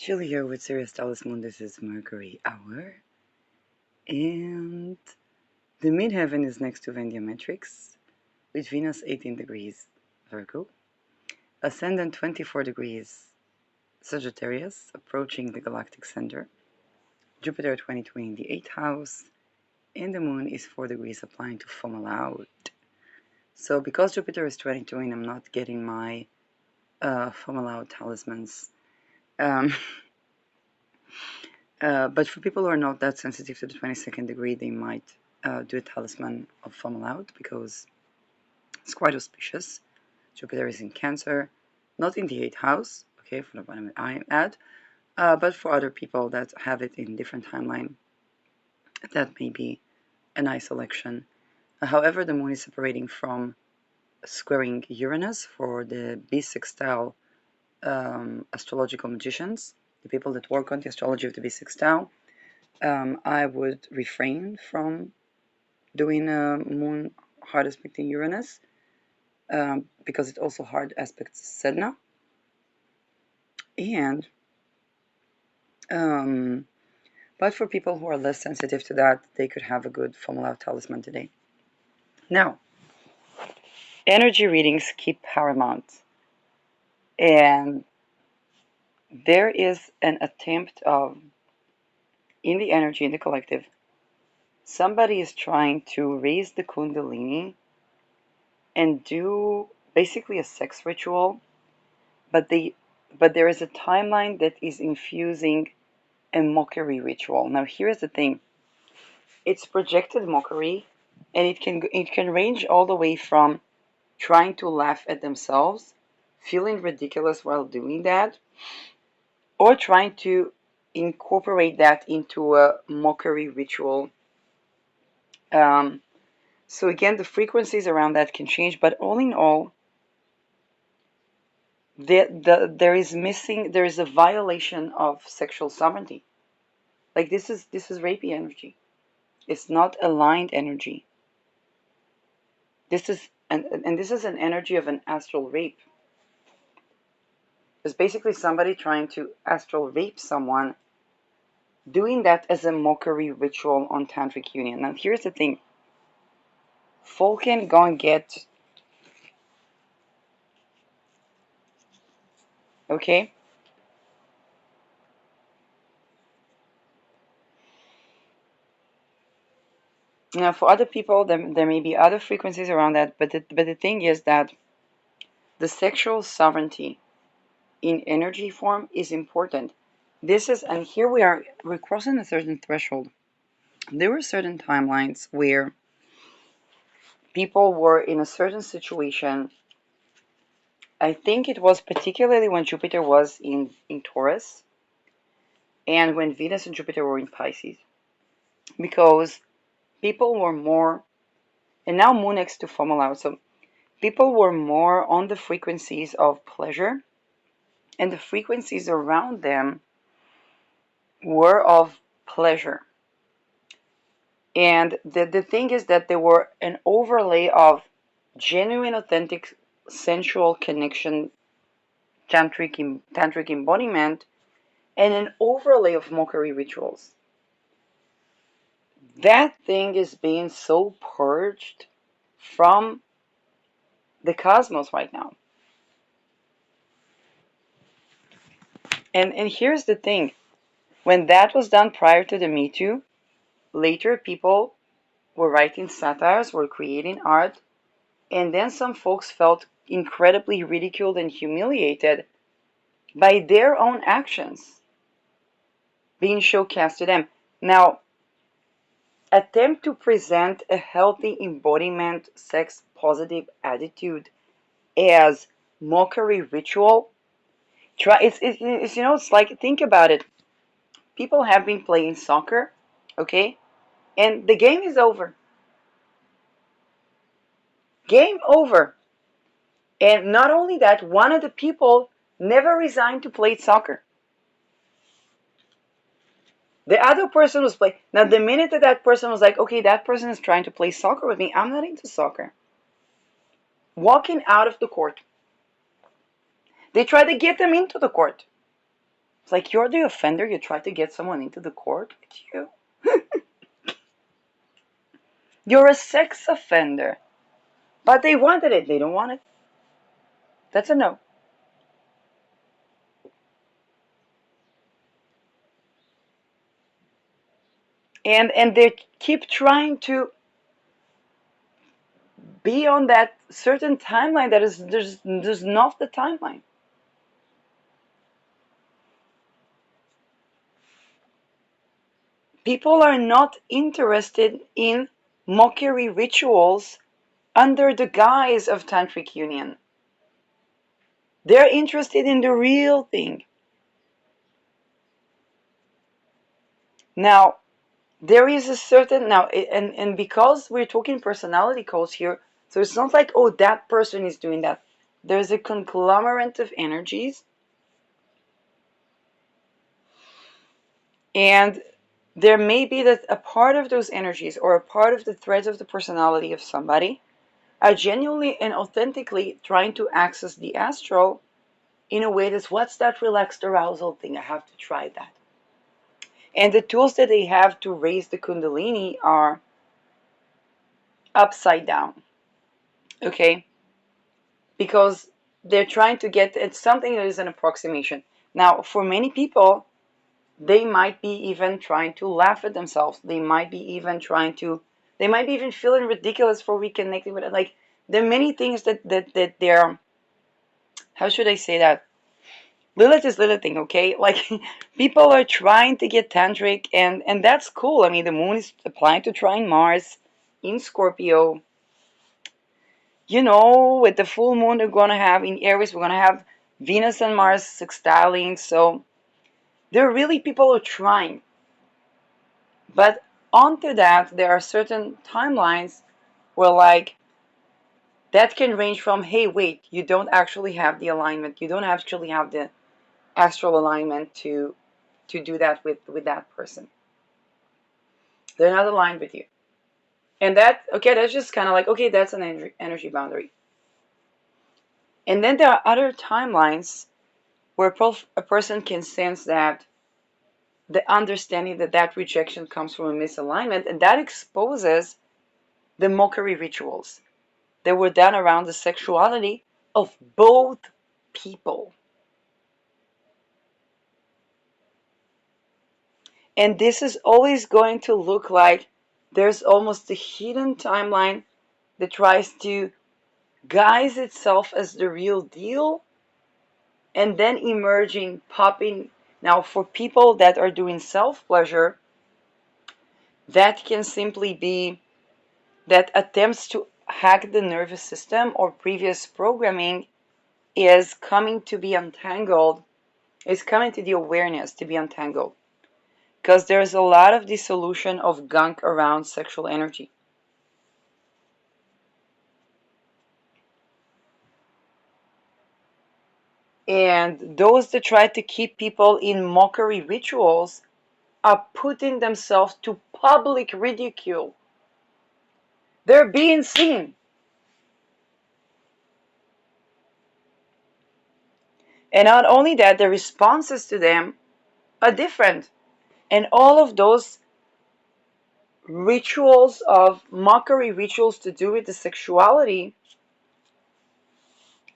Julie here with Sirius Dallas Moon. This is Mercury Hour. And the midheaven is next to Vendia Matrix, with Venus 18 degrees Virgo, Ascendant 24 degrees Sagittarius, approaching the galactic center, Jupiter 22 in the 8th house, and the Moon is 4 degrees applying to funnel out. So because Jupiter is 22 and I'm not getting my funnel out talismans, um, but for people who are not that sensitive to the 22nd degree, they might do a talisman of funnel out because it's quite auspicious. Jupiter is in Cancer, not in the 8th house, okay, for the one I'm at, but for other people that have it in different timeline, that may be a nice selection. However, the Moon is separating from squaring Uranus for the bisextile astrological magicians, the people that work on the astrology of the bisextile. I would refrain from doing a Moon hard aspecting Uranus because it also hard aspects Sedna. And but for people who are less sensitive to that, they could have a good funnel out talisman today. Now, energy readings keep paramount, and there is an attempt of, in the energy in the collective, somebody is trying to raise the kundalini and do basically a sex ritual, but there is a timeline that is infusing a mockery ritual. Now here's the thing. It's projected mockery, and it can range all the way from trying to laugh at themselves, feeling ridiculous while doing that, or trying to incorporate that into a mockery ritual. So again, the frequencies around that can change, but all in all, there is a violation of sexual sovereignty. Like this is rapey energy. It's not aligned energy. This is this is an energy of an astral rape. It's basically somebody trying to astral rape someone, doing that as a mockery ritual on tantric union. Now here's the thing. Falcon gonna get, okay? Now for other people, there may be other frequencies around that, but the thing is that the sexual sovereignty in energy form is important. This is, and here we're crossing a certain threshold. There were certain timelines where people were in a certain situation. I think it was particularly when Jupiter was in Taurus and when Venus and Jupiter were in Pisces, because people were more, and now Moon next to funnel out, so people were more on the frequencies of pleasure, and the frequencies around them were of pleasure. And the thing is that there were an overlay of genuine, authentic, sensual connection, tantric embodiment, and an overlay of mockery rituals. That thing is being so purged from the cosmos right now. And here's the thing. When that was done prior to the Me Too, later people were writing satires, were creating art, and then some folks felt incredibly ridiculed and humiliated by their own actions being showcased to them. Now, attempt to present a healthy embodiment, sex positive attitude as mockery ritual. It's like, think about it. People have been playing soccer, okay, and the game is over. Game over. And not only that, one of the people never resigned to play soccer. The other person was playing. Now, the minute that person was like, okay, that person is trying to play soccer with me, I'm not into soccer. Walking out of the court. They tried to get them into the court. It's like you're the offender. You try to get someone into the court with you. You're a sex offender. But they wanted it. They don't want it. That's a no. And they keep trying to be on that certain timeline that is there's not the timeline. People are not interested in mockery rituals under the guise of tantric union. They're interested in the real thing. Now, there is a certain now and because we're talking personality codes here, so it's not like, oh, that person is doing that. There's a conglomerate of energies, and there may be that a part of those energies or a part of the threads of the personality of somebody are genuinely and authentically trying to access the astral in a way that's, what's that relaxed arousal thing? I have to try that. And the tools that they have to raise the kundalini are upside down. Okay? Because they're trying to get it's something that is an approximation. Now, for many people, they might be even trying to laugh at themselves. They might be even feeling ridiculous for reconnecting with it. Like, there are many things that they're, how should I say that? Lilith is Lilithing, okay? Like, people are trying to get tantric, and that's cool. I mean, the moon is applying to trine Mars in Scorpio. With the full moon we're going to have in Aries, we're going to have Venus and Mars sextiling. So there are really people who are trying. But onto that, there are certain timelines where, like, that can range from, hey, wait, you don't actually have the alignment. You don't actually have the astral alignment to do that with that person. They're not aligned with you. And that's just kind of like, okay, that's an energy boundary. And then there are other timelines where a person can sense that the understanding that rejection comes from a misalignment, and that exposes the mockery rituals that were done around the sexuality of both people. And this is always going to look like there's almost a hidden timeline that tries to guise itself as the real deal, and then emerging, popping. Now, for people that are doing self-pleasure, that can simply be that attempts to hack the nervous system or previous programming is coming to be untangled, is coming to the awareness to be untangled. Because there's a lot of dissolution of gunk around sexual energy. And those that try to keep people in mockery rituals are putting themselves to public ridicule. They're being seen. And not only that, the responses to them are different. And all of those rituals of mockery rituals to do with the sexuality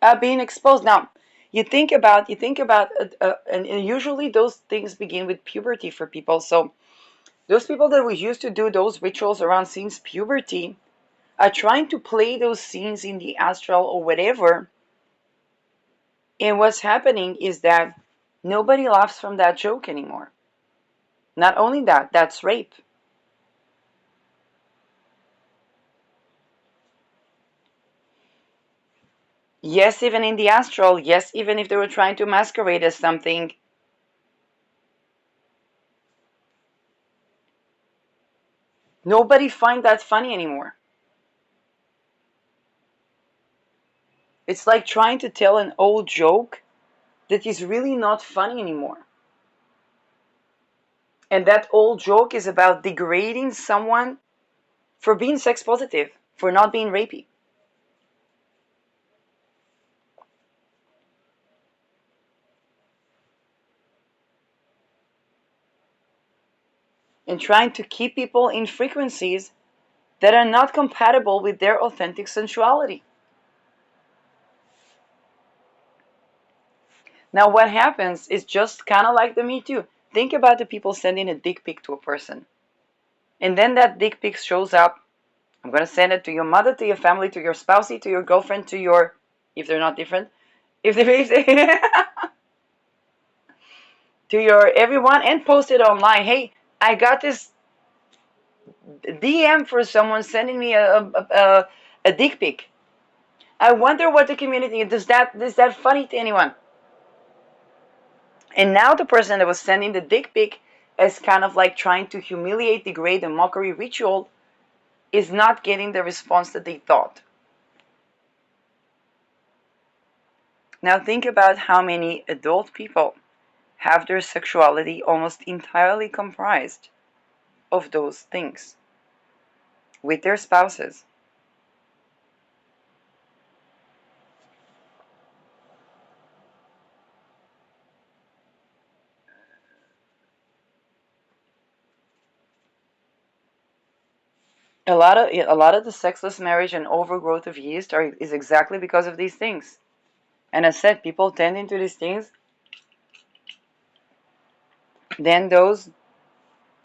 are being exposed. Now, and usually those things begin with puberty for people. So those people that we used to do those rituals around since puberty are trying to play those scenes in the astral or whatever. And what's happening is that nobody laughs from that joke anymore. Not only that, that's rape. Yes, even in the astral, yes, even if they were trying to masquerade as something, nobody finds that funny anymore. It's like trying to tell an old joke that is really not funny anymore. And that old joke is about degrading someone for being sex positive, for not being rapey. and trying to keep people in frequencies that are not compatible with their authentic sensuality. Now, what happens is just kind of like the Me Too. Think about the people sending a dick pic to a person. And then that dick pic shows up. I'm going to send it to your mother, to your family, to your spousey, to your girlfriend, to your, if they're not different, if they to your everyone, and post it online. Hey, I got this DM for someone sending me a dick pic. I wonder what the community is that funny to anyone? And now the person that was sending the dick pic as kind of like trying to humiliate, degrade, a mockery ritual is not getting the response that they thought. Now think about how many adult people have their sexuality almost entirely comprised of those things with their spouses. A lot of the sexless marriage and overgrowth of yeast is exactly because of these things. And as said, people tend into these things, then those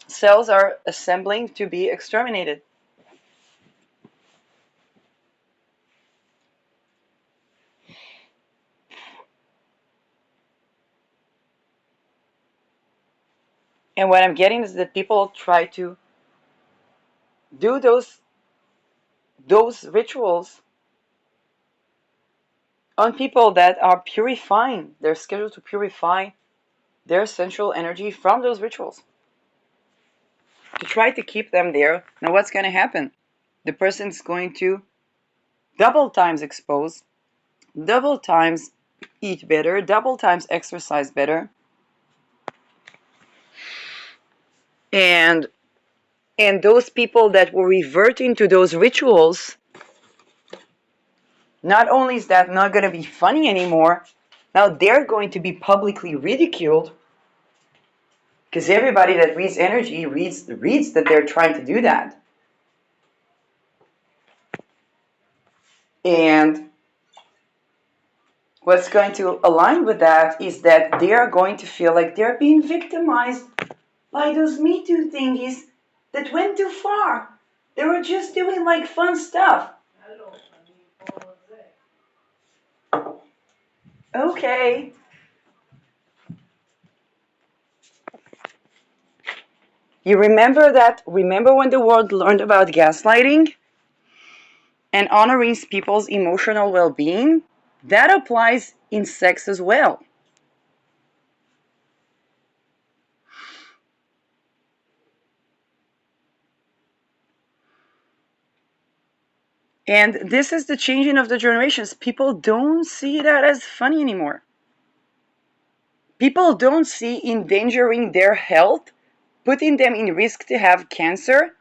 cells are assembling to be exterminated. And what I'm getting is that people try to do those rituals on people that are purifying. They're scheduled to purify their sensual energy from those rituals to try to keep them there. Now, what's going to happen? The person's going to double times expose, double times eat better, double times exercise better, and those people that were reverting to those rituals, not only is that not going to be funny anymore, now they're going to be publicly ridiculed because everybody that reads energy reads that they're trying to do that. And what's going to align with that is that they are going to feel like they're being victimized by those Me Too thingies that went too far. They were just doing like fun stuff. Okay. You remember that? Remember when the world learned about gaslighting and honoring people's emotional well-being? That applies in sex as well. And this is the changing of the generations. People don't see that as funny anymore. People don't see endangering their health, putting them in risk to have cancer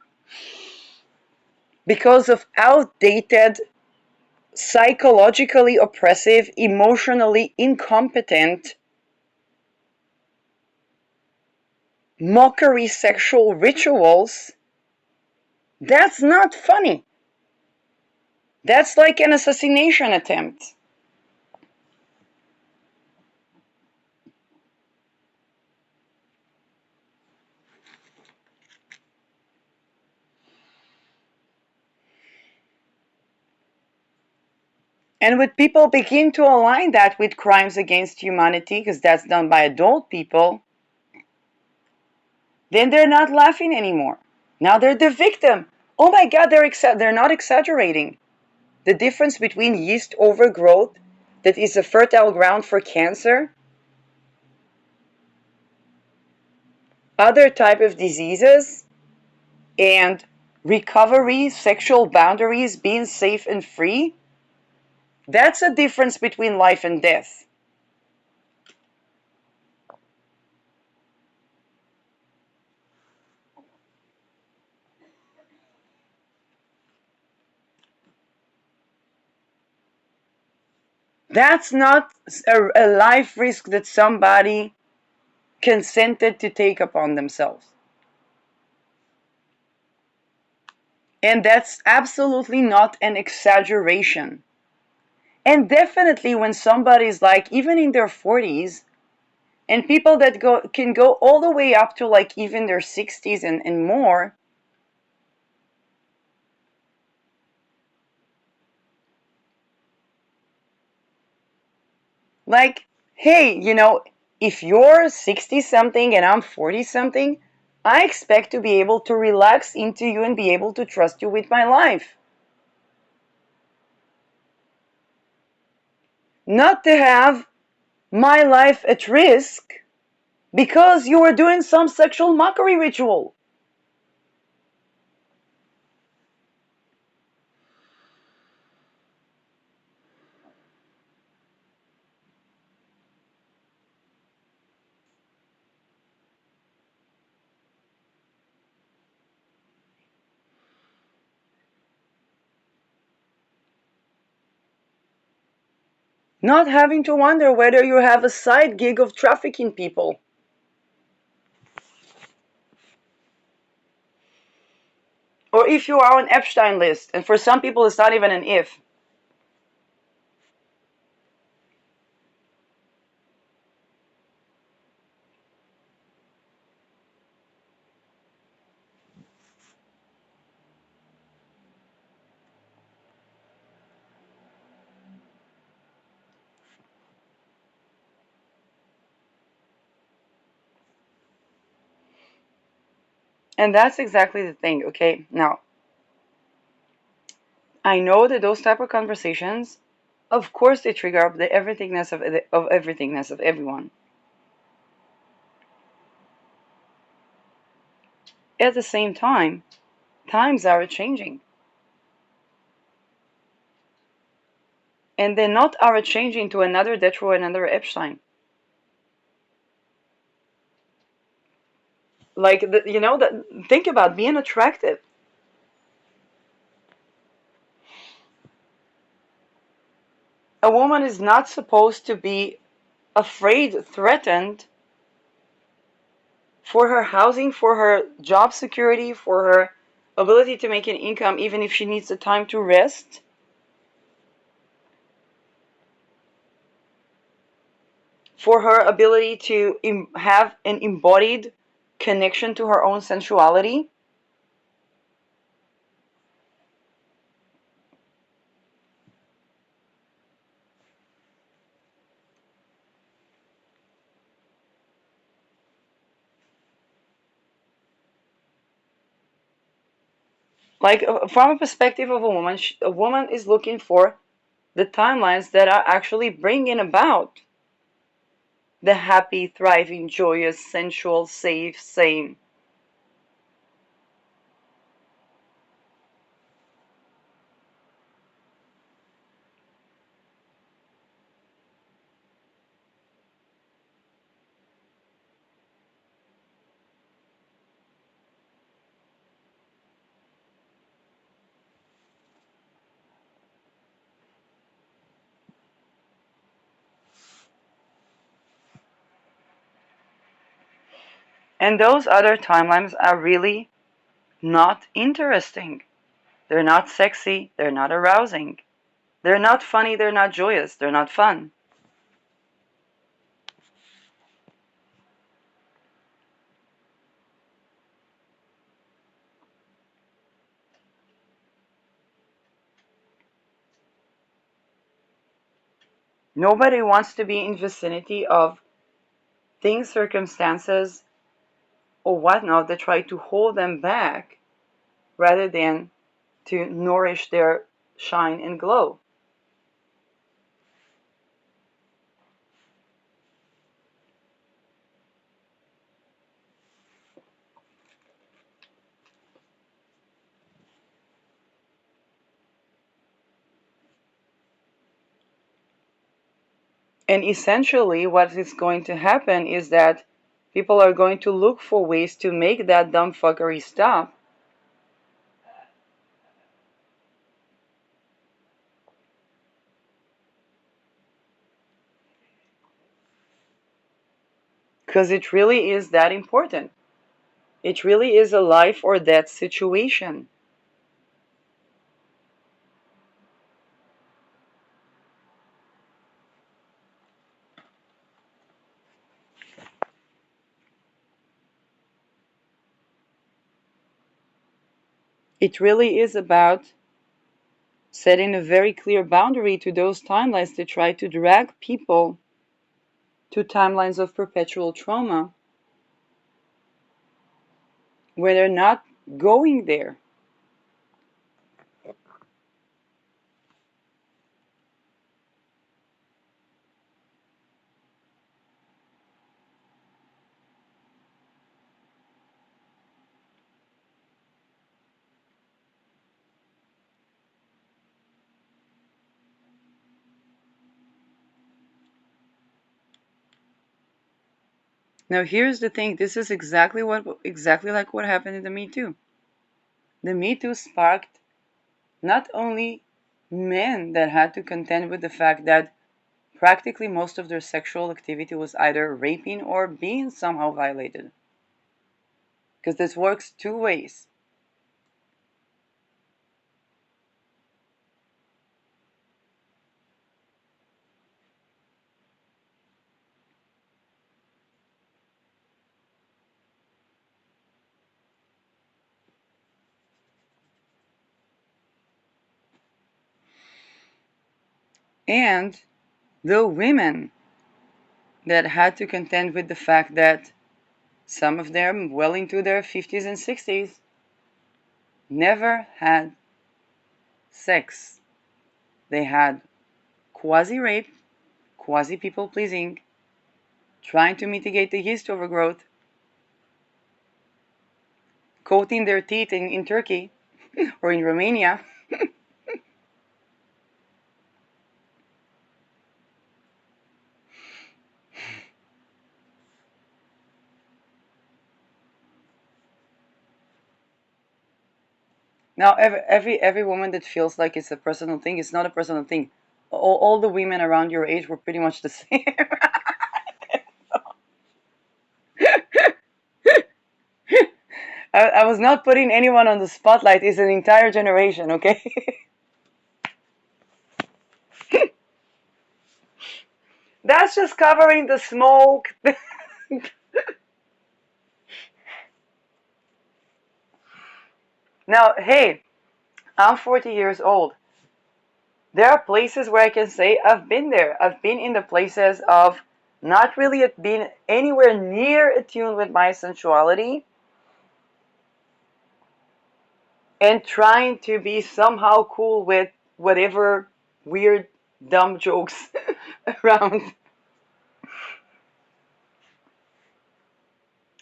because of outdated, psychologically oppressive, emotionally incompetent, mockery sexual rituals. That's not funny. That's like an assassination attempt. And when people begin to align that with crimes against humanity, because that's done by adult people, then they're not laughing anymore. Now they're the victim. Oh my God, they're not exaggerating. The difference between yeast overgrowth, that is a fertile ground for cancer, other type of diseases, and recovery, sexual boundaries, being safe and free, that's a difference between life and death. That's not a life risk that somebody consented to take upon themselves. And that's absolutely not an exaggeration. And definitely when somebody's like even in their 40s, and people that can go all the way up to like even their 60s and more, like, hey, if you're 60 something and I'm 40 something, I expect to be able to relax into you and be able to trust you with my life. Not to have my life at risk because you were doing some sexual mockery ritual. Not having to wonder whether you have a side gig of trafficking people. Or if you are on Epstein list. And for some people, it's not even an if. And that's exactly the thing, okay? Now, I know that those type of conversations, of course, they trigger up the everythingness of everyone. At the same time, times are changing, and they're not are changing to another Detro, another Epstein. Like think about being attractive. A woman is not supposed to be afraid, threatened for her housing, for her job security, for her ability to make an income, even if she needs the time to rest, for her ability to have an embodied connection to her own sensuality. Like from a perspective of a woman, a woman is looking for the timelines that are actually bringing about the happy, thriving, joyous, sensual, safe, sane. And those other timelines are really not interesting. They're not sexy. They're not arousing. They're not funny. They're not joyous. They're not fun. Nobody wants to be in vicinity of things, circumstances, or whatnot that try to hold them back rather than to nourish their shine and glow. And essentially, what is going to happen is that people are going to look for ways to make that dumb fuckery stop. Because it really is that important. It really is a life or death situation. It really is about setting a very clear boundary to those timelines to try to drag people to timelines of perpetual trauma where they're not going there. Now here's the thing, this is exactly like what happened in the Me Too. The Me Too sparked not only men that had to contend with the fact that practically most of their sexual activity was either raping or being somehow violated. Because this works two ways. And the women that had to contend with the fact that some of them, well into their 50s and 60s, never had sex. They had quasi rape, quasi people pleasing, trying to mitigate the yeast overgrowth, coating their teeth in Turkey or in Romania. Now, every woman that feels like it's a personal thing, it's not a personal thing. All the women around your age were pretty much the same. I was not putting anyone on the spotlight. It's an entire generation, okay? That's just covering the smoke. Now, hey, I'm 40 years old. There are places where I can say I've been there. I've been in the places of not really being anywhere near attuned with my sensuality and trying to be somehow cool with whatever weird, dumb jokes around.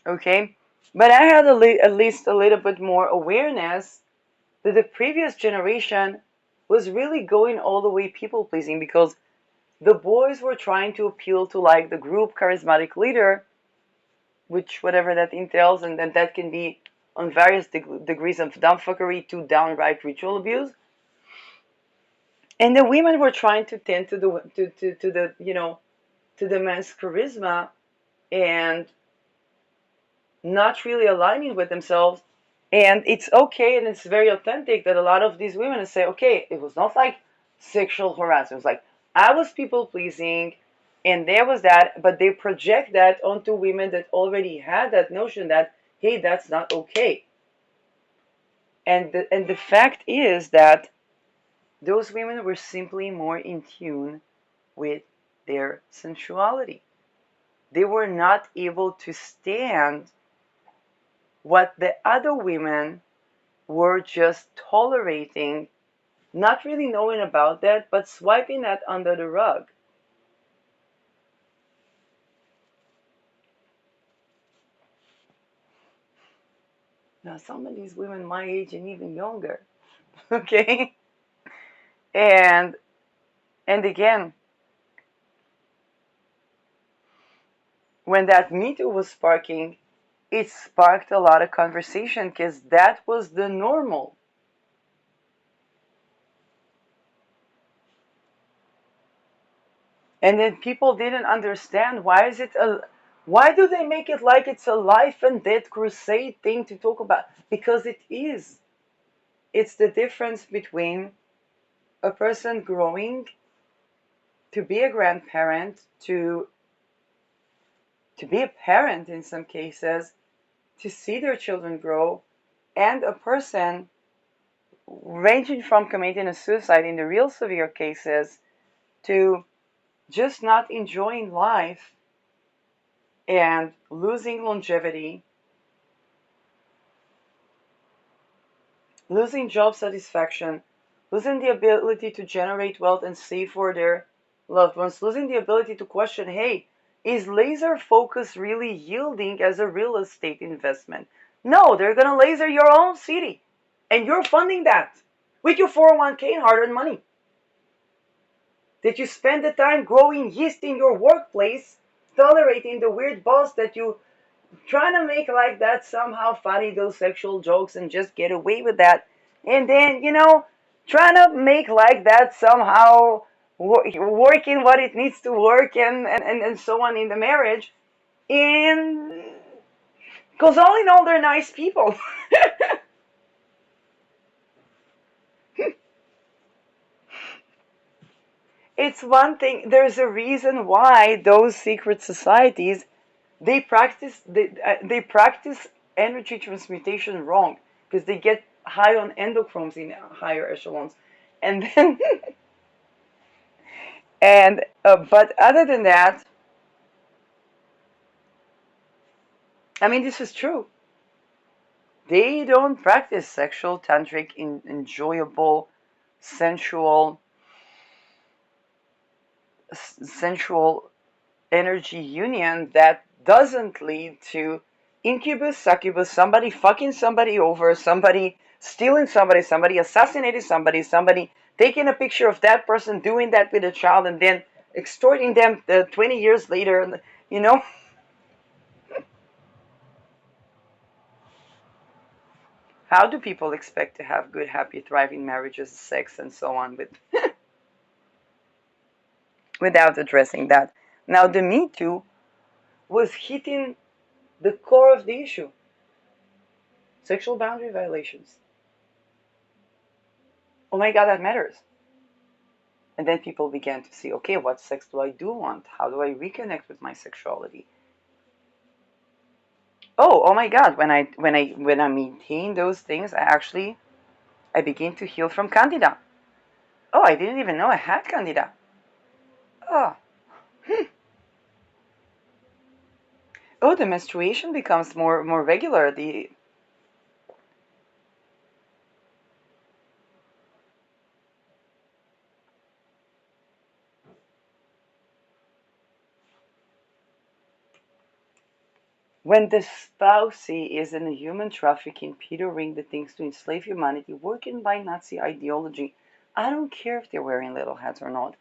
Okay? But I had at least a little bit more awareness that the previous generation was really going all the way people pleasing because the boys were trying to appeal to like the group charismatic leader, which whatever that entails, and then that can be on various degrees of dumbfuckery to downright ritual abuse. And the women were trying to tend to the to the man's charisma and not really aligning with themselves. And it's okay and it's very authentic that a lot of these women say, okay, it was not like sexual harassment. It was like I was people pleasing and there was that, but they project that onto women that already had that notion that, hey, that's not okay. And the fact is that those women were simply more in tune with their sensuality. They were not able to stand what the other women were just tolerating, not really knowing about that, but swiping that under the rug. Now, some of these women my age and even younger, okay? And and again, when that Me Too was sparking, it sparked a lot of conversation because that was the normal. And then people didn't understand why do they make it like it's a life and death crusade thing to talk about? Because it is. It's the difference between a person growing to be a grandparent, to be a parent in some cases, to see their children grow, and a person ranging from committing a suicide in the real severe cases to just not enjoying life and losing longevity, losing job satisfaction, losing the ability to generate wealth and save for their loved ones, losing the ability to question, hey, is laser focus really yielding as a real estate investment? No, they're going to laser your own city. And you're funding that with your 401k and hard earned money. Did you spend the time growing yeast in your workplace, tolerating the weird boss that you trying to make like that somehow funny, those sexual jokes and just get away with that? And then, trying to make like that somehow working what it needs to work and so on in the marriage. And because all in all, they're nice people. It's one thing. There's a reason why those secret societies they practice energy transmutation wrong because they get high on endochromes in higher echelons, and then and but other than that, I mean this is true. They don't practice sexual tantric enjoyable sensual energy union that doesn't lead to incubus, succubus, somebody fucking somebody over, somebody stealing somebody, somebody assassinating somebody, somebody taking a picture of that person doing that with a child and then extorting them 20 years later, you know? How do people expect to have good, happy, thriving marriages, sex, and so on without addressing that? Now, the Me Too was hitting the core of the issue: sexual boundary violations. Oh my God, that matters. And then people began to see, okay, what sex do I do want? How do I reconnect with my sexuality? Oh my God! When I maintain those things, I begin to heal from candida. Oh, I didn't even know I had candida. Oh, oh, the menstruation becomes more regular. The When the spousey is in a human trafficking, petering the things to enslave humanity, working by Nazi ideology, I don't care if they're wearing little hats or not,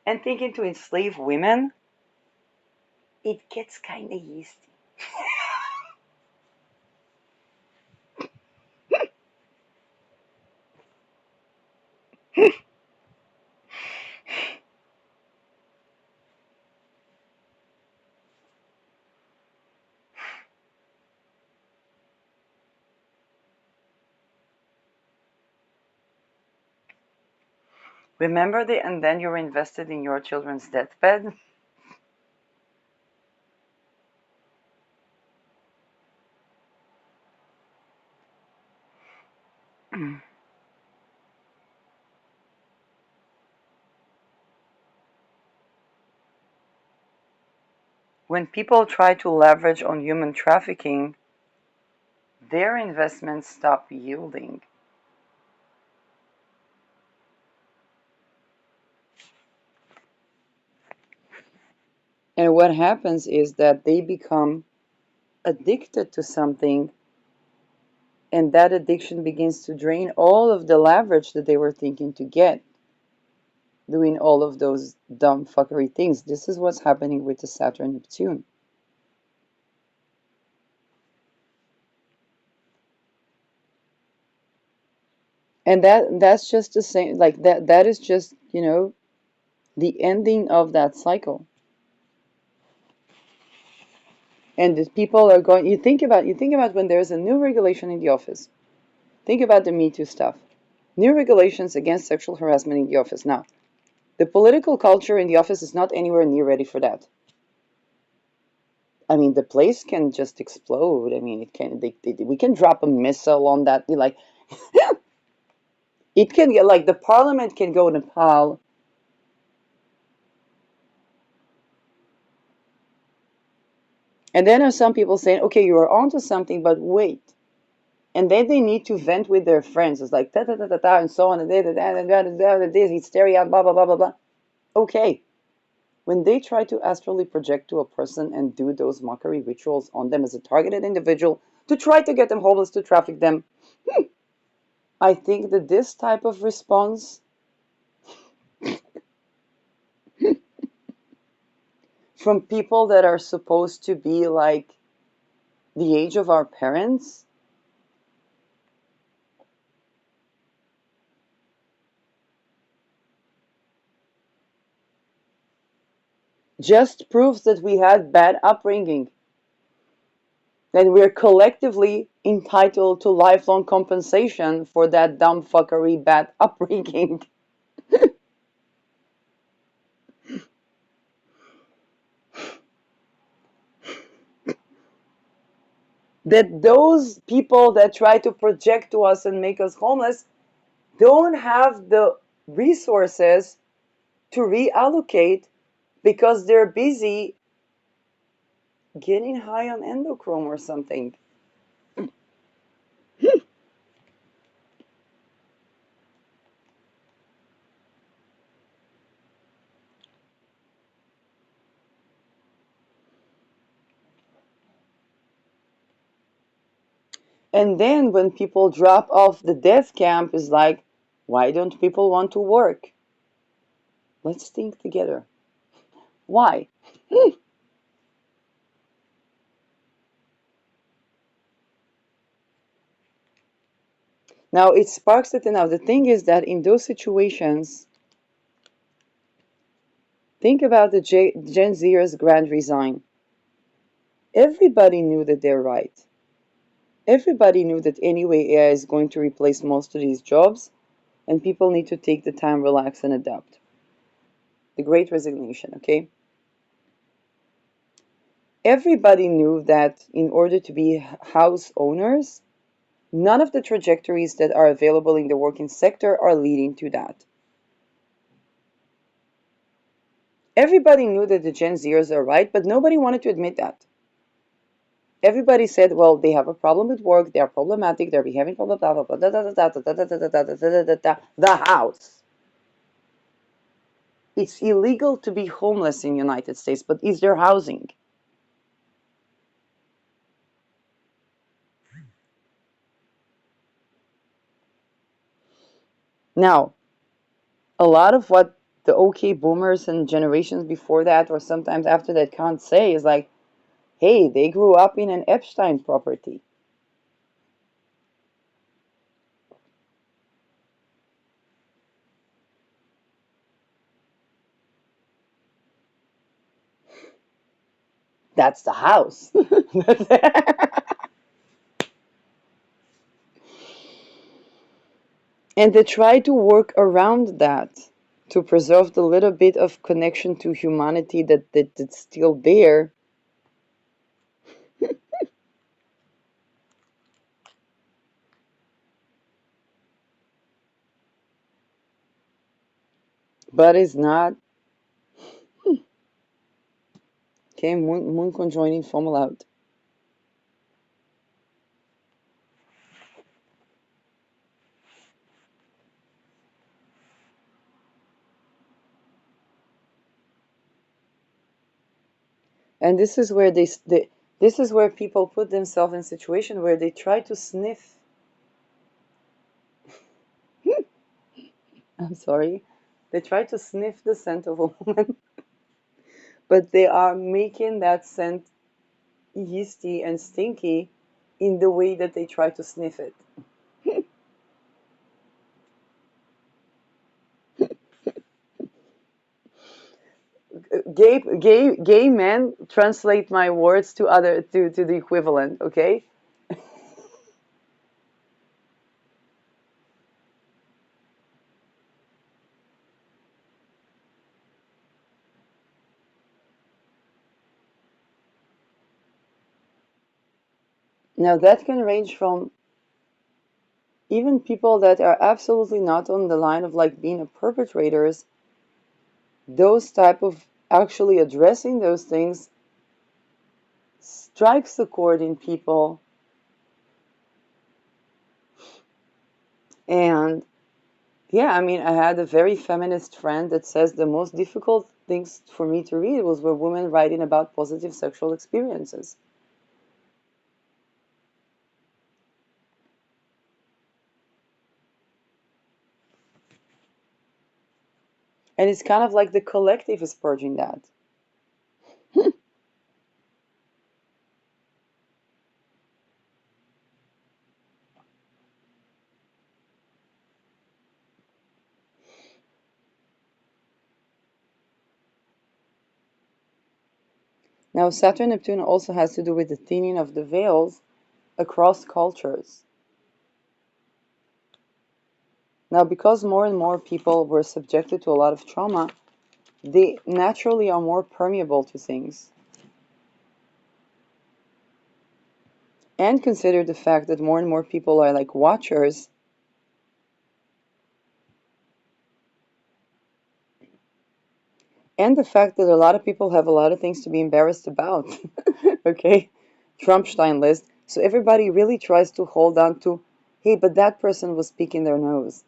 and thinking to enslave women, it gets kind of yeasty. Remember and then you're invested in your children's deathbed? When people try to leverage on human trafficking, their investments stop yielding. And what happens is that they become addicted to something, and that addiction begins to drain all of the leverage that they were thinking to get, doing all of those dumb fuckery things. This is what's happening with the Saturn Neptune. And that's just the same, like that is just, the ending of that cycle. And the people are going, you think about when there's a new regulation in the office. Think about the Me Too stuff. New regulations against sexual harassment in the office. Now, the political culture in the office is not anywhere near ready for that. I mean, the place can just explode. I mean, it can. We can drop a missile on that. Like, it can get like the parliament can go to Nepal. And then there's some people saying, okay, you are onto something, but wait. And then they need to vent with their friends. It's like, da da da da da, and so on, and da da da da da da, this hysteria, blah, blah, blah, blah, blah. Okay. When they try to astrally project to a person and do those mockery rituals on them as a targeted individual to try to get them homeless, to traffic them, I think that this type of response from people that are supposed to be like the age of our parents just proves that we had bad upbringing, that we're collectively entitled to lifelong compensation for that dumb fuckery bad upbringing. That those people that try to project to us and make us homeless don't have the resources to reallocate because they're busy getting high on endochrome or something. And then when people drop off the death camp, is like, why don't people want to work? Let's think together. Why? Now it sparks it enough. The thing is that in those situations, think about the Gen Zers grand resign. Everybody knew that they're right. Everybody knew that anyway AI is going to replace most of these jobs, and people need to take the time, relax, and adapt. The great resignation, okay? Everybody knew that in order to be house owners, none of the trajectories that are available in the working sector are leading to that. Everybody knew that the Gen Zers are right, but nobody wanted to admit that. Everybody said, well, they have a problem with work, they are problematic, they're behaving, blah, blah, blah, blah, blah, da, da, da, da, da, da, da, da, da, da, da, da, the house. It's illegal to be homeless in the United States, but is there housing? Now, a lot of what the OK boomers and generations before that, or sometimes after that, can't say is like, hey, they grew up in an Epstein property. That's the house. And they try to work around that to preserve the little bit of connection to humanity that's still there. But it's not. Okay, moon conjoining formula out. And this is where this is where people put themselves in a situation where they try to sniff. I'm sorry. They try to sniff the scent of a woman, but they are making that scent yeasty and stinky in the way that they try to sniff it. Gay men translate my words to to the equivalent, okay? Now that can range from even people that are absolutely not on the line of like being a perpetrators, those type of actually addressing those things strikes the chord in people. And yeah, I mean, I had a very feminist friend that says the most difficult things for me to read were women writing about positive sexual experiences. And it's kind of like the collective is purging that. Now, Saturn Neptune also has to do with the thinning of the veils across cultures. Now, because more and more people were subjected to a lot of trauma, they naturally are more permeable to things. And consider the fact that more and more people are like watchers, and the fact that a lot of people have a lot of things to be embarrassed about. Okay? Trumpstein list. So everybody really tries to hold on to, hey, but that person was picking their nose.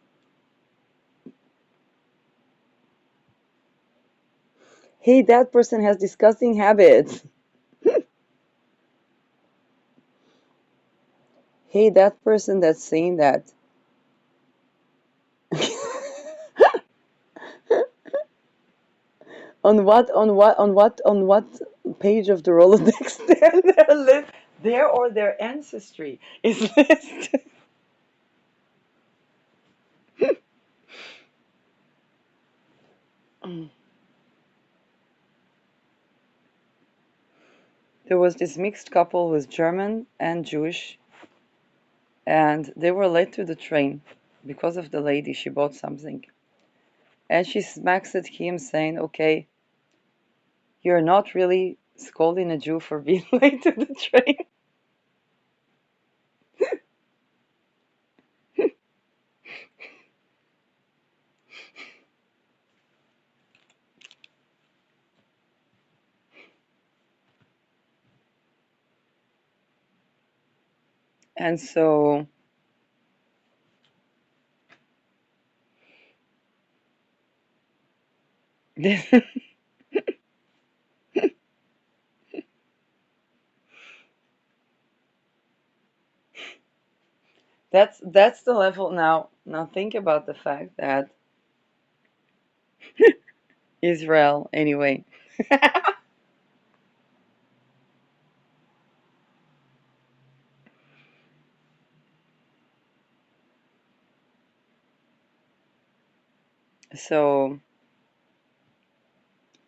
Hey, that person has disgusting habits. Hey, that person that's saying that. On what page of the Rolodex their or their ancestry is listed? There was this mixed couple who was German and Jewish, and they were late to the train because of the lady. She bought something, and she smacks at him, saying, "Okay, you're not really scolding a Jew for being late to the train." And so this, that's the level now. Now think about the fact that Israel, anyway. So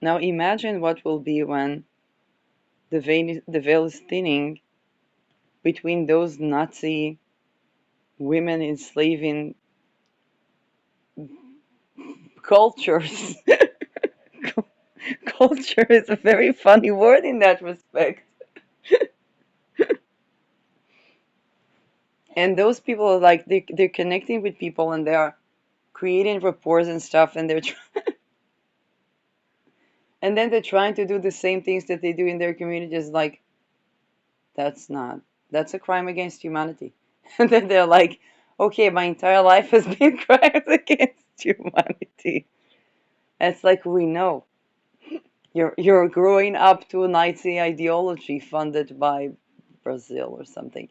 now imagine what will be when the veil is thinning between those Nazi women enslaving cultures. Culture is a very funny word in that respect. And those people are like they're connecting with people and they are creating rapports and stuff, and and then they're trying to do the same things that they do in their communities. Like that's a crime against humanity. And then they're like, okay, my entire life has been crimes against humanity. And it's like we know you're growing up to a Nazi ideology funded by Brazil or something.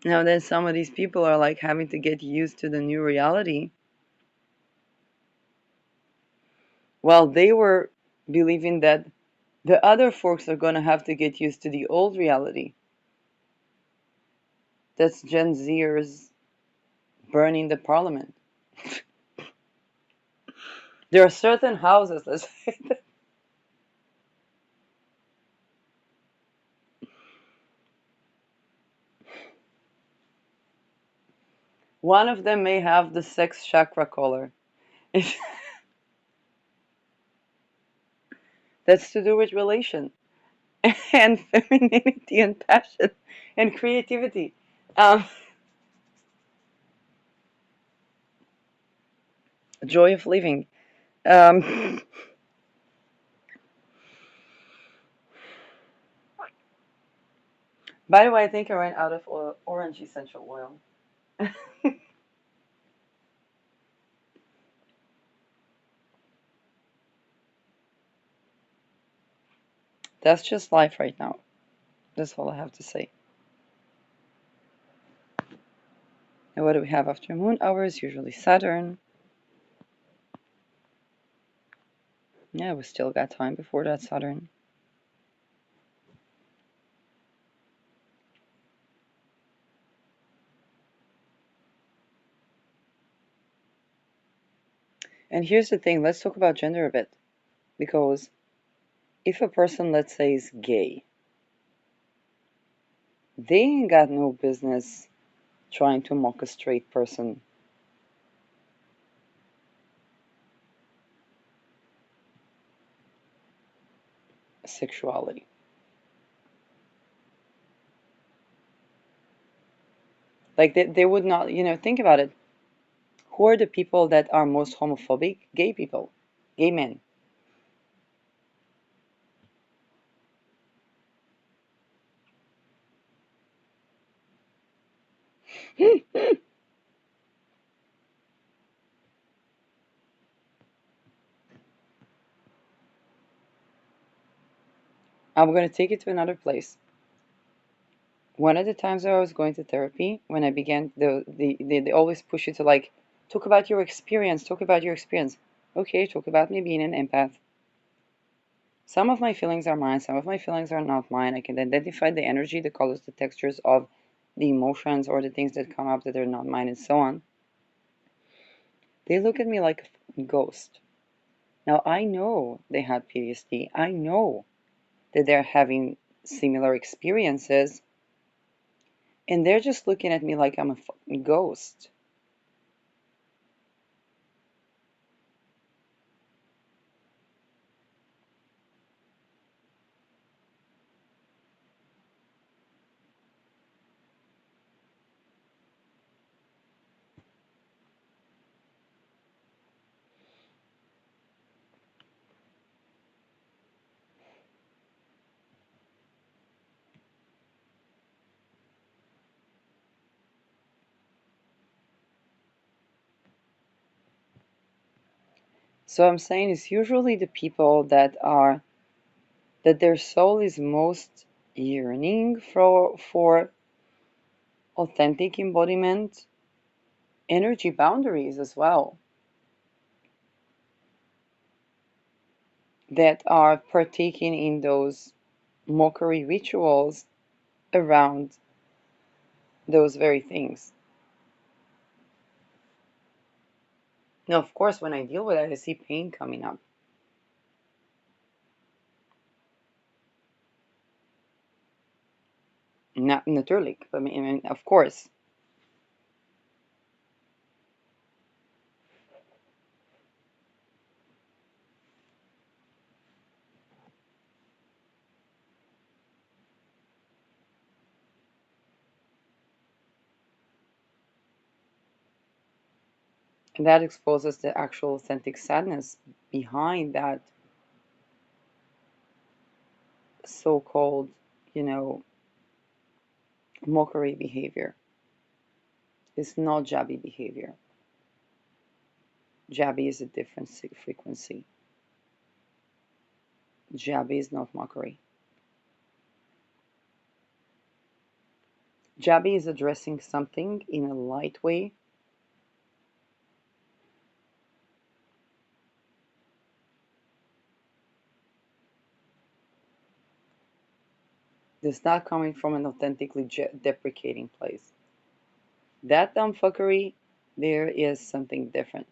Now then some of these people are like having to get used to the new reality while they were believing that the other folks are going to have to get used to the old reality. That's Gen Zers burning the parliament. There are certain houses, let's say, One of them may have the sex chakra color. That's to do with relation and femininity and passion and creativity. Um, joy of living. Um, by the way, I think I ran out of orange essential oil. That's just life right now. That's all I have to say. And what do we have after moon hours? Usually Saturn. Yeah, we still got time before that Saturn. And here's the thing, let's talk about gender a bit. Because if a person, let's say, is gay, they ain't got no business trying to mock a straight person sexuality. Like they would not, think about it. Who are the people that are most homophobic? Gay people, gay men. I'm going to take it to another place. One of the times I was going to therapy, when I began, they always push you to like, talk about your experience, talk about your experience. Okay, talk about me being an empath. Some of my feelings are mine, some of my feelings are not mine. I can identify the energy, the colors, the textures of the emotions or the things that come up that are not mine and so on. They look at me like a ghost. Now I know they had PTSD. I know that they're having similar experiences, and they're just looking at me like I'm a fucking ghost. So I'm saying it's usually the people that their soul is most yearning for authentic embodiment, energy boundaries as well, that are partaking in those mockery rituals around those very things. Now, of course, when I deal with it, I see pain coming up. Not naturally, I mean, of course, and that exposes the actual authentic sadness behind that so-called, you know, mockery behavior. It's not jabby behavior. Jabby is a different frequency. Jabby is not mockery. Jabby is addressing something in a light way. That's not coming from an authentically deprecating place. That dumbfuckery, there is something different.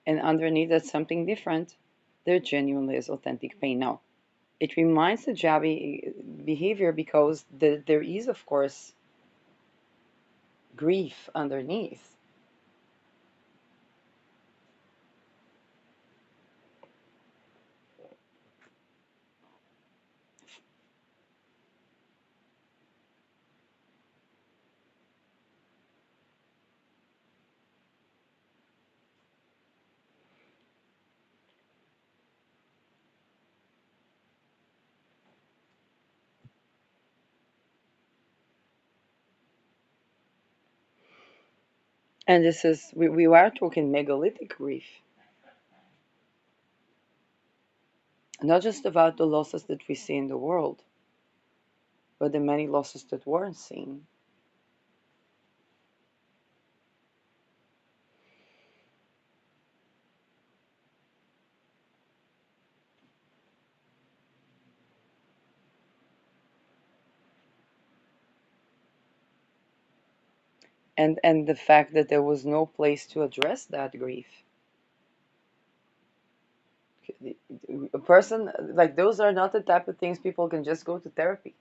And underneath that something different, there genuinely is authentic pain. Now, it reminds the jabby behavior because there is, of course, grief underneath. And this is, we are talking megalithic grief, not just about the losses that we see in the world, but the many losses that weren't seen. And the fact that there was no place to address that grief. A person like those are not the type of things people can just go to therapy.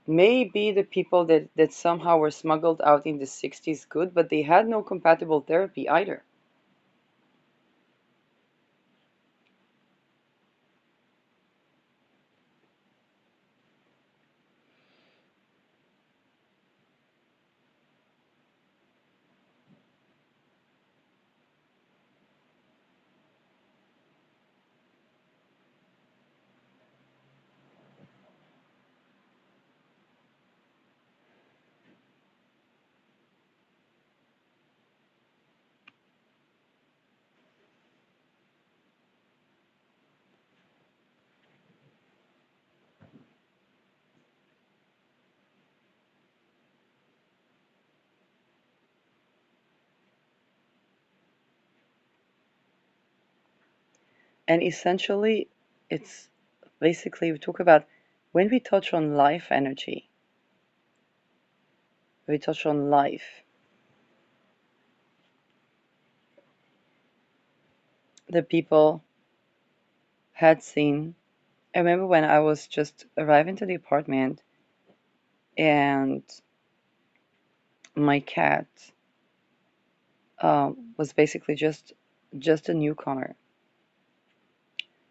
Maybe the people that somehow were smuggled out in the 60s could, but they had no compatible therapy either. And essentially, it's basically we talk about when we touch on life energy, we touch on life. The people had seen. I remember when I was just arriving to the apartment and my cat was basically just a newcomer.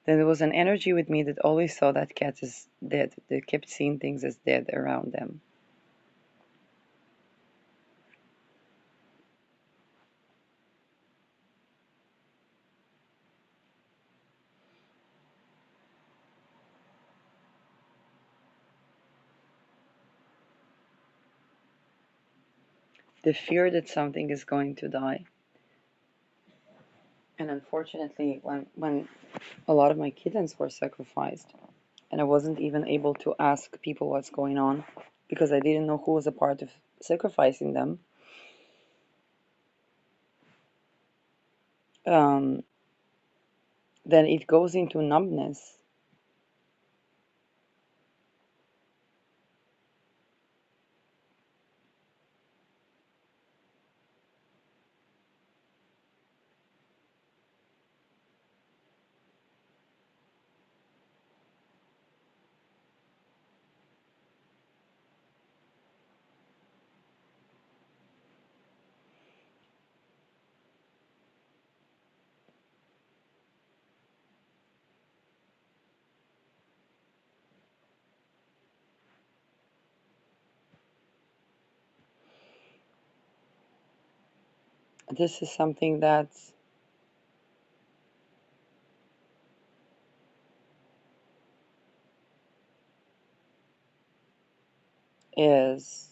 Then there was an energy with me that always saw that cat as dead. They kept seeing things as dead around them. The fear that something is going to die. And unfortunately, when a lot of my kittens were sacrificed, and I wasn't even able to ask people what's going on because I didn't know who was a part of sacrificing them, um, then it goes into numbness. This is something that is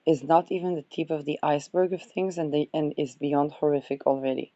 is not even the tip of the iceberg of things, and is beyond horrific already.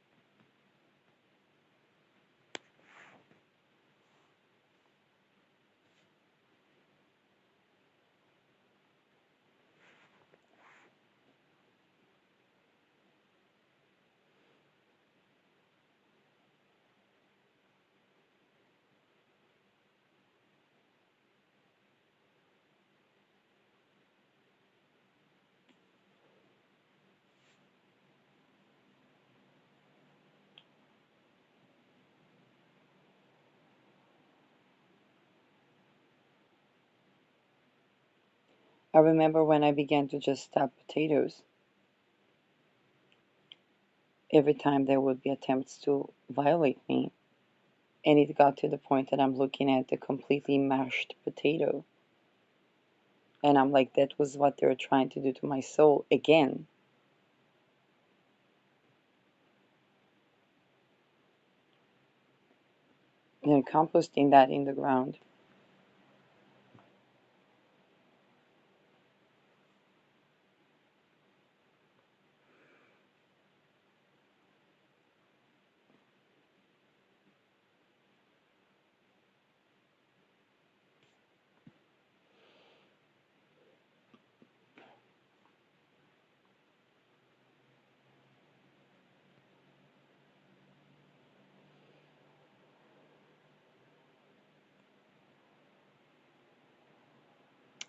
I remember when I began to just stab potatoes every time there would be attempts to violate me. And it got to the point that I'm looking at the completely mashed potato. And I'm like, that was what they were trying to do to my soul again. And composting that in the ground.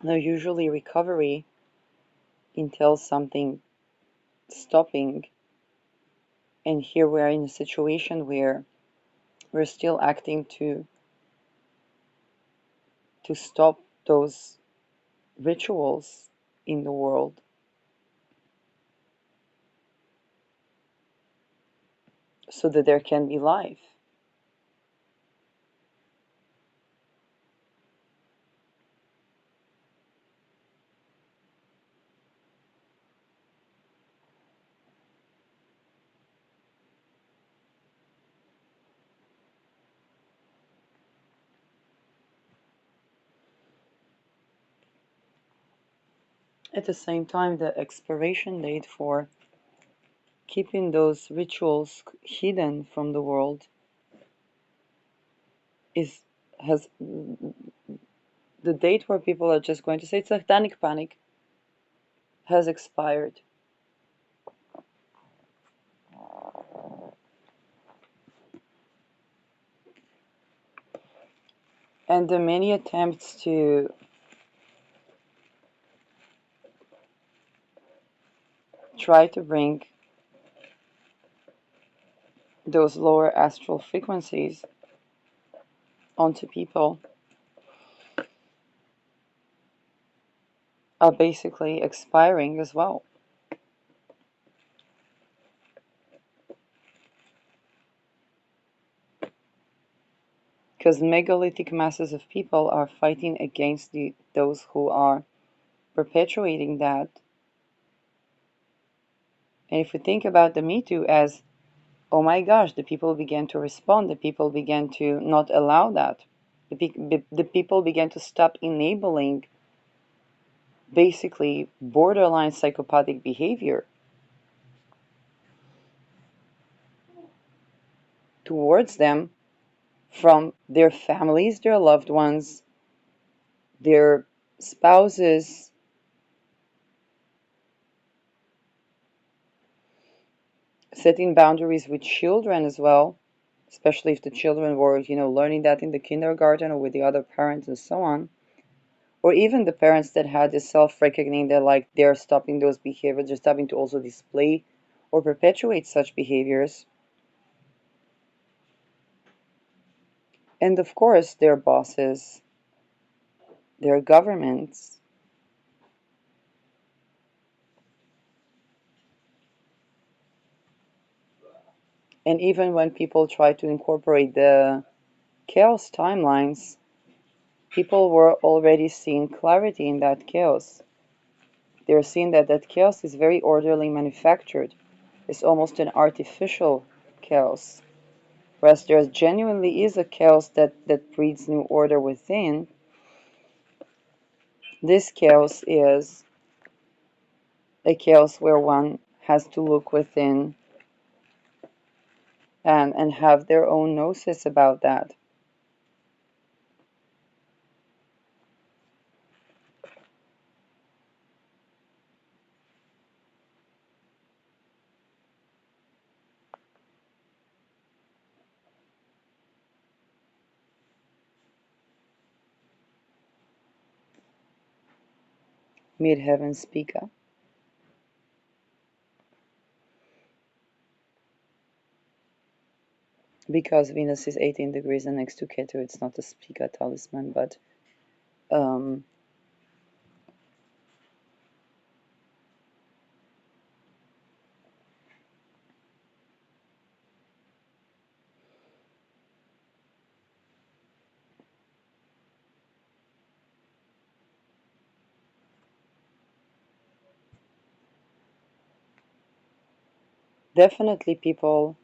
Now, usually recovery entails something stopping. And here we are in a situation where we're still acting to stop those rituals in the world so that there can be life. At the same time, the expiration date for keeping those rituals hidden from the world is has the date where people are just going to say it's satanic panic has expired. And the many attempts to try to bring those lower astral frequencies onto people are basically expiring as well. Because megalithic masses of people are fighting against those who are perpetuating that. And if we think about the Me Too as, oh my gosh, the people began to respond, the people began to not allow that. The people began to stop enabling basically borderline psychopathic behavior towards them from their families, their loved ones, their spouses, setting boundaries with children as well, especially if the children were, learning that in the kindergarten or with the other parents and so on. Or even the parents that had this self-reckoning that like they're stopping those behaviors, they're stopping to also display or perpetuate such behaviors. And of course, their bosses, their governments. And even when people try to incorporate the chaos timelines, people were already seeing clarity in that chaos. They're seeing that that chaos is very orderly manufactured. It's almost an artificial chaos. Whereas there genuinely is a chaos that breeds new order within. This chaos is a chaos where one has to look within and have their own gnosis about that. Mid-heaven speaker. Because Venus is 18 degrees and next to Ketu, it's not a speaker talisman, but definitely people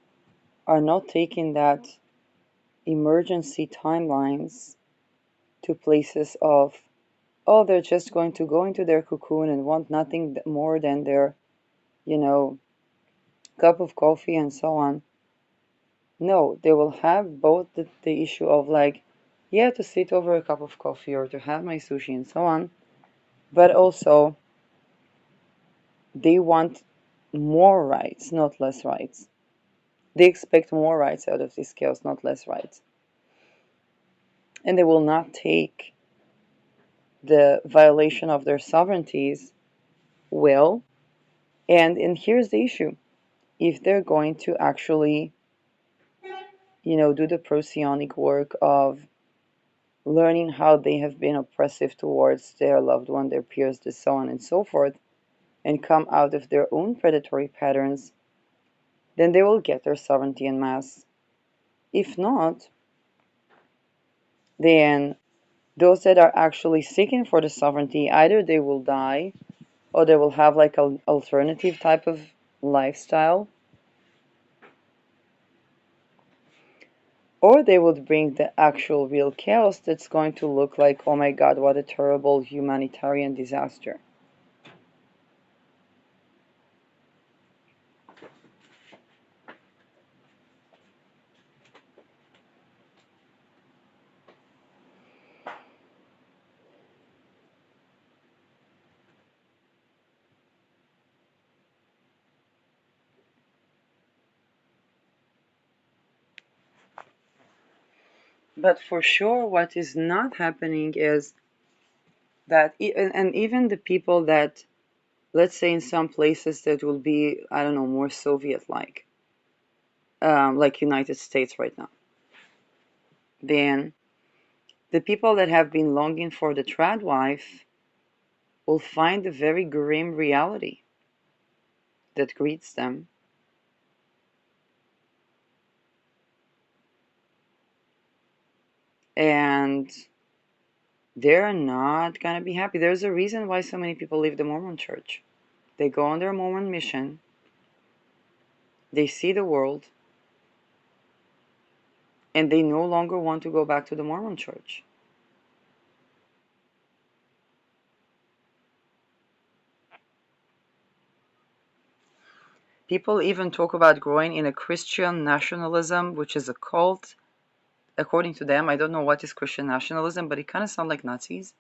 are not taking that emergency timelines to places of, oh, they're just going to go into their cocoon and want nothing more than their, you know, cup of coffee and so on. No, they will have both the issue of like, yeah, to sit over a cup of coffee or to have my sushi and so on, but also they want more rights, not less rights. They expect more rights out of this chaos, not less rights. And they will not take the violation of their sovereignties well. And here's the issue. If they're going to actually, do the psionic work of learning how they have been oppressive towards their loved one, their peers, and so on and so forth, and come out of their own predatory patterns, then they will get their sovereignty en masse. If not, then those that are actually seeking for the sovereignty, either they will die or they will have like an alternative type of lifestyle, or they would bring the actual real chaos that's going to look like, oh my god, what a terrible humanitarian disaster. But for sure, what is not happening is that, and even the people that, let's say in some places that will be, I don't know, more Soviet-like, like United States right now, then the people that have been longing for the trad wife will find a very grim reality that greets them. And they're not going to be happy. There's a reason why so many people leave the Mormon church. They go on their Mormon mission, they see the world, and they no longer want to go back to the Mormon church. People even talk about growing in a Christian nationalism, which is a cult. According to them, I don't know what is Christian nationalism, but it kind of sounds like Nazis.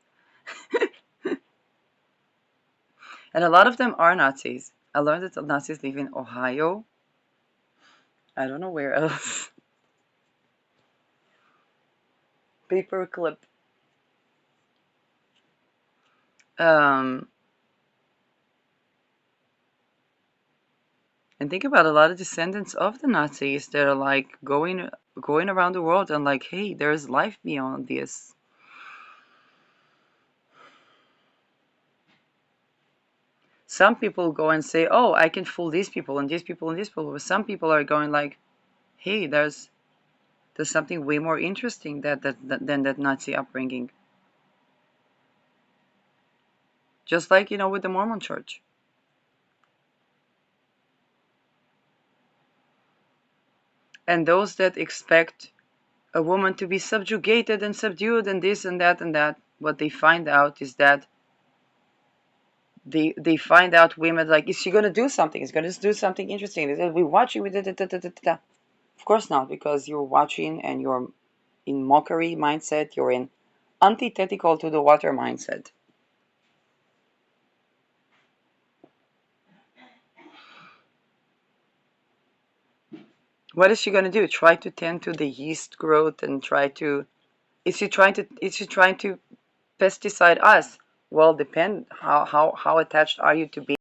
And a lot of them are Nazis. I learned that the Nazis live in Ohio. I don't know where else. Paperclip. Um, and think about a lot of descendants of the Nazis that are like going around the world and like, hey, there's life beyond this. Some people go and say, oh, I can fool these people and these people and these people. But some people are going like, hey, there's something way more interesting than that Nazi upbringing. Just like, with the Mormon church. And those that expect a woman to be subjugated and subdued and this and that, what they find out is that they find out women like, is she going to do something? Is going to do something interesting? We're watching. Of course not, because you're watching and you're in mockery mindset. You're in antithetical to the water mindset. What is she going to do? Try to tend to the yeast growth and try to. Is she trying to pesticide us? Well, depend how attached are you to being